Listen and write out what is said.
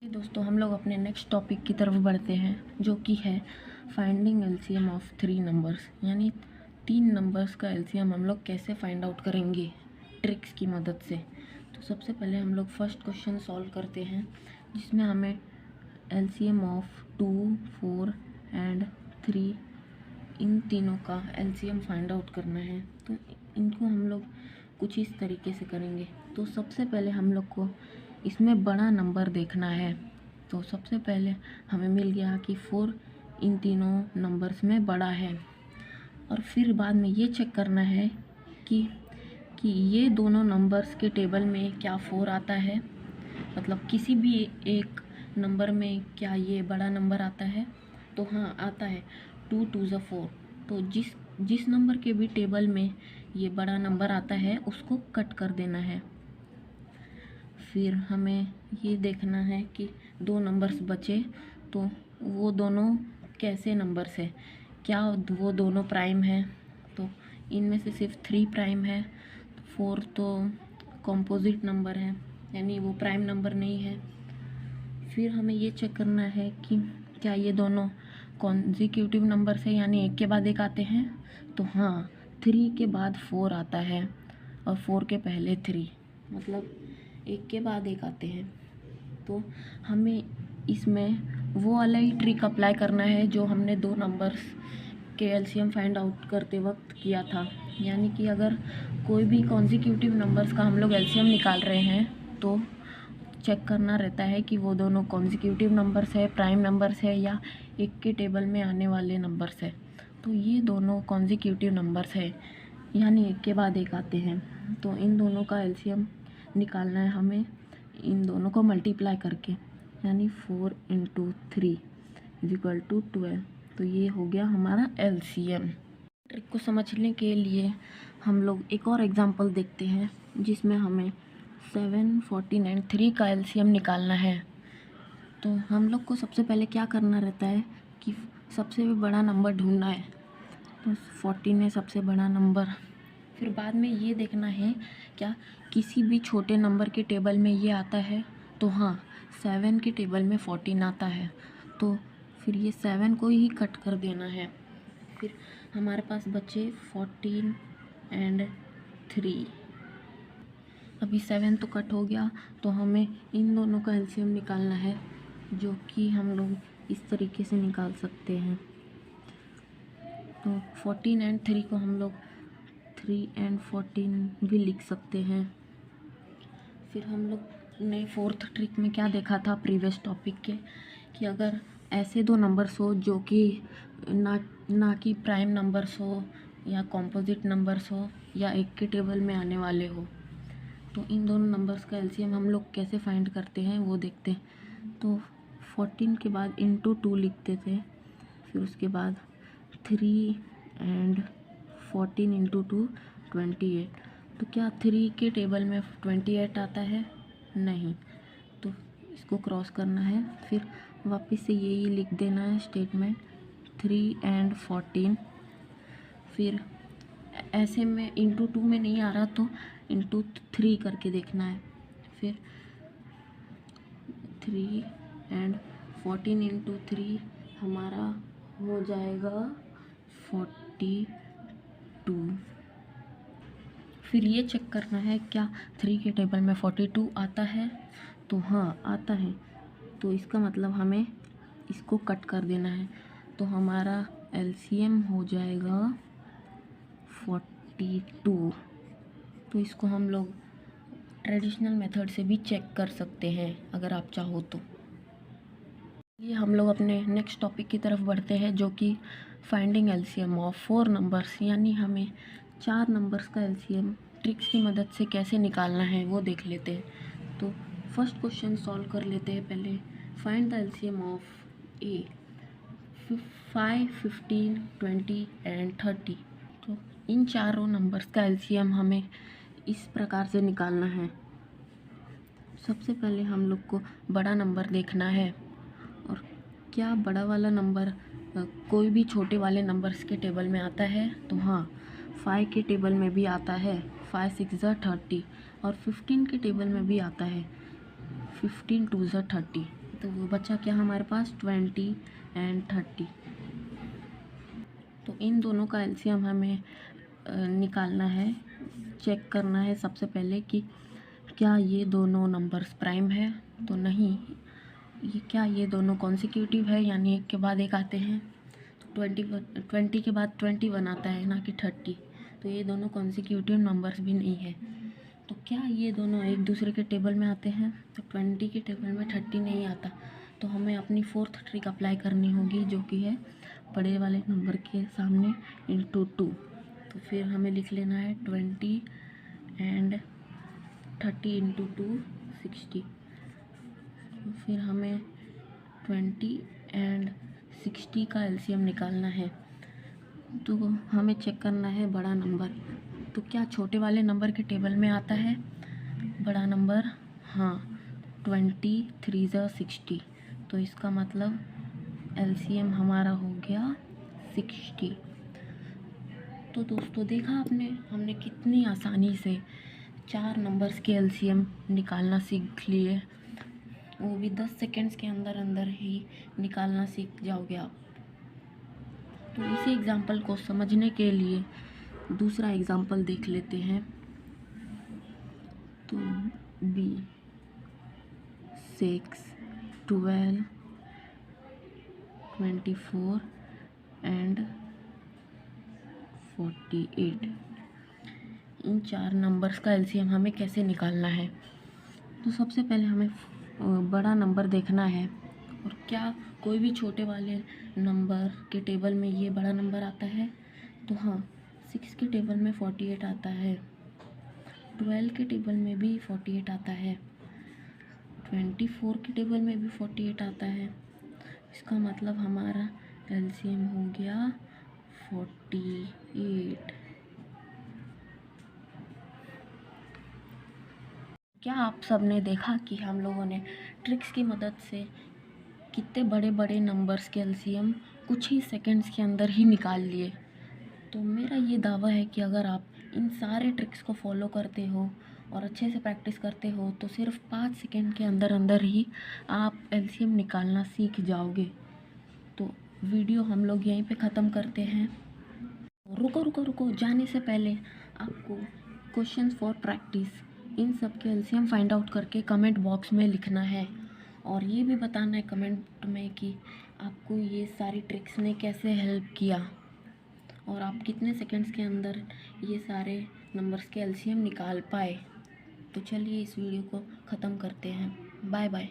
दोस्तों हम लोग अपने नेक्स्ट टॉपिक की तरफ बढ़ते हैं, जो कि है फाइंडिंग एलसीएम ऑफ 3 नंबर्स। यानी 3 नंबर्स का एलसीएम हम लोग कैसे फाइंड आउट करेंगे ट्रिक्स की मदद से। तो सबसे पहले हम लोग फर्स्ट क्वेश्चन सॉल्व करते हैं, जिसमें हमें एलसीएम ऑफ 2, 4 एंड 3 इन तीनों का एलसीएम फाइंड आउट करना है। तो इनको हम लोग कुछ इस तरीके से करेंगे। तो सबसे पहले हम लोग को इसमें बड़ा नंबर देखना है। तो सबसे पहले हमें मिल गया कि 4 इन तीनों नंबर्स में बड़ा है, और फिर बाद में ये चेक करना है कि ये दोनों नंबर्स के टेबल में क्या 4 आता है, मतलब किसी भी एक नंबर में क्या ये बड़ा नंबर आता है। तो हाँ, आता है। 2 2 ज़ा 4। तो जिस नंबर के भी टेबल में ये बड़ा नंबर आता है उसको कट कर देना है। फिर हमें ये देखना है कि 2 नंबर्स बचे, तो वो दोनों कैसे नंबर्स है, क्या वो दोनों प्राइम है। तो इनमें से सिर्फ 3 प्राइम है, 4 तो कॉम्पोजिट नंबर है, यानी वो प्राइम नंबर नहीं है। फिर हमें ये चेक करना है कि क्या ये दोनों कॉन्जिक्यूटिव नंबर्स है, यानी एक के बाद एक आते हैं। तो हाँ, 3 के बाद 4 आता है और 4 के पहले 3, मतलब एक के बाद एक आते हैं। तो हमें इसमें वो वाला ही ट्रिक अप्लाई करना है जो हमने 2 नंबर्स के एलसीएम फाइंड आउट करते वक्त किया था। यानी कि अगर कोई भी कॉन्जिक्यूटिव नंबर्स का हम लोग एलसीएम निकाल रहे हैं तो चेक करना रहता है कि वो दोनों कॉन्जिक्यूटिव नंबर्स है, प्राइम नंबर्स है, या एक के टेबल में आने वाले नंबर्स है। तो ये दोनों कॉन्जिक्यूटिव नंबर्स है, यानी एक के बाद एक आते हैं। तो इन दोनों का एलसीएम निकालना है हमें, इन दोनों को मल्टीप्लाई करके, यानी 4 × 3 = 12। तो ये हो गया हमारा एलसीएम। ट्रिक को समझने के लिए हम लोग एक और एग्जांपल देखते हैं, जिसमें हमें 7, 14 एंड 3 का एलसीएम निकालना है। तो हम लोग को सबसे पहले क्या करना रहता है कि सबसे बड़ा नंबर ढूंढना है। तो 14 है सबसे बड़ा नंबर। फिर बाद में ये देखना है क्या किसी भी छोटे नंबर के टेबल में ये आता है। तो हाँ, 7 के टेबल में 14 आता है, तो फिर ये 7 को ही कट कर देना है। फिर हमारे पास बचे 14 एंड 3। अभी 7 तो कट हो गया, तो हमें इन दोनों का एलसीएम निकालना है, जो कि हम लोग इस तरीके से निकाल सकते हैं। तो 14 एंड 3 को हम लोग 3 एंड 14 भी लिख सकते हैं। फिर हम लोग ने 4th ट्रिक में क्या देखा था प्रीवियस टॉपिक के, कि अगर ऐसे 2 नंबर्स हो जो कि ना कि प्राइम नंबर्स हो, या कॉम्पोजिट नंबर्स हो, या एक के टेबल में आने वाले हो, तो इन दोनों नंबर्स का एलसीएम हम लोग कैसे फाइंड करते हैं वो देखते हैं। तो 14 के बाद × 2 लिखते थे, फिर उसके बाद 3 एंड 14 × 2 28। तो क्या 3 के टेबल में 28 आता है? नहीं, तो इसको क्रॉस करना है। फिर वापस से यही लिख देना है स्टेटमेंट, 3 एंड 14। फिर ऐसे में × 2 में नहीं आ रहा तो × 3 करके देखना है। फिर 3 एंड 14 × 3 हमारा हो जाएगा 42। फिर ये चेक करना है क्या 3 के टेबल में 42 आता है। तो हाँ, आता है, तो इसका मतलब हमें इसको कट कर देना है। तो हमारा एलसीएम हो जाएगा 42। तो इसको हम लोग ट्रेडिशनल मेथड से भी चेक कर सकते हैं अगर आप चाहो तो। ये हम लोग अपने नेक्स्ट टॉपिक की तरफ बढ़ते हैं, जो कि फाइंडिंग एलसीएम ऑफ 4 नंबर्स। यानी हमें 4 नंबर्स का एलसीएम ट्रिक्स की मदद से कैसे निकालना है वो देख लेते हैं। तो फर्स्ट क्वेश्चन सॉल्व कर लेते हैं पहले। Find the LCM of A 5, 15, 20 and 30। तो इन चारों नंबर्स का एलसीएम हमें इस प्रकार से निकालना है। सबसे पहले हम लोग को बड़ा नंबर देखना है, और क्या बड़ा वाला नंबर कोई भी छोटे वाले नंबर्स के टेबल में आता है। तो हाँ, 5 के टेबल में भी आता है, 5 6 ज़ा 30, और 15 के टेबल में भी आता है, 15 2 ज़ा 30। तो वो बचा क्या हमारे पास 20 एंड 30। तो इन दोनों का एलसीएम हमें निकालना है, चेक करना है सबसे पहले कि क्या ये दोनों नंबर्स प्राइम है। तो नहीं, क्या ये दोनों कॉन्सिक्यूटिव है, यानी एक के बाद एक आते हैं। तो 20 के बाद 21 आता है, ना कि 30। तो ये दोनों कॉन्सिक्यूटिव नंबर्स भी नहीं है। तो क्या ये दोनों एक दूसरे के टेबल में आते हैं? तो 20 के टेबल में 30 नहीं आता। तो हमें अपनी फोर्थ ट्रिक अप्लाई करनी होगी, जो कि है बड़े वाले नंबर के सामने इंटू 2। तो फिर हमें लिख लेना है 20 एंड 30 इंटू 2 60। फिर हमें 20 एंड 60 का एलसीएम निकालना है। तो हमें चेक करना है बड़ा नंबर। तो क्या छोटे वाले नंबर के टेबल में आता है बड़ा नंबर? हाँ, 23 × 60। तो इसका मतलब एलसीएम हमारा हो गया 60। तो दोस्तों देखा आपने, हमने कितनी आसानी से 4 नंबर्स के एलसीएम निकालना सीख लिए। वो भी 10 सेकेंड्स के अंदर अंदर ही निकालना सीख जाओगे आप। तो इसी एग्जाम्पल को समझने के लिए दूसरा एग्जाम्पल देख लेते हैं। तो B 6, 12, 24 एंड 48, इन 4 नंबर्स का एलसीएम हमें कैसे निकालना है? तो सबसे पहले हमें बड़ा नंबर देखना है, और क्या कोई भी छोटे वाले नंबर के टेबल में ये बड़ा नंबर आता है? तो हाँ, 6 के टेबल में 48 आता है, 12 के टेबल में भी 48 आता है, 24 के टेबल में भी 48 आता है। इसका मतलब हमारा एलसीएम हो गया 48। क्या आप सबने देखा कि हम लोगों ने ट्रिक्स की मदद से कितने बड़े बड़े नंबर्स के एलसीएम कुछ ही सेकंड्स के अंदर ही निकाल लिए? तो मेरा ये दावा है कि अगर आप इन सारे ट्रिक्स को फॉलो करते हो और अच्छे से प्रैक्टिस करते हो, तो सिर्फ 5 सेकंड के अंदर अंदर ही आप एलसीएम निकालना सीख जाओगे। तो वीडियो हम लोग यहीं पे ख़त्म करते हैं। रुको रुको रुको, जाने से पहले आपको क्वेश्चंस फॉर प्रैक्टिस इन सब के एलसीएम फाइंड आउट करके कमेंट बॉक्स में लिखना है, और ये भी बताना है कमेंट में कि आपको ये सारी ट्रिक्स ने कैसे हेल्प किया, और आप कितने सेकंड्स के अंदर ये सारे नंबर्स के एलसीएम निकाल पाए। तो चलिए इस वीडियो को ख़त्म करते हैं। Bye bye.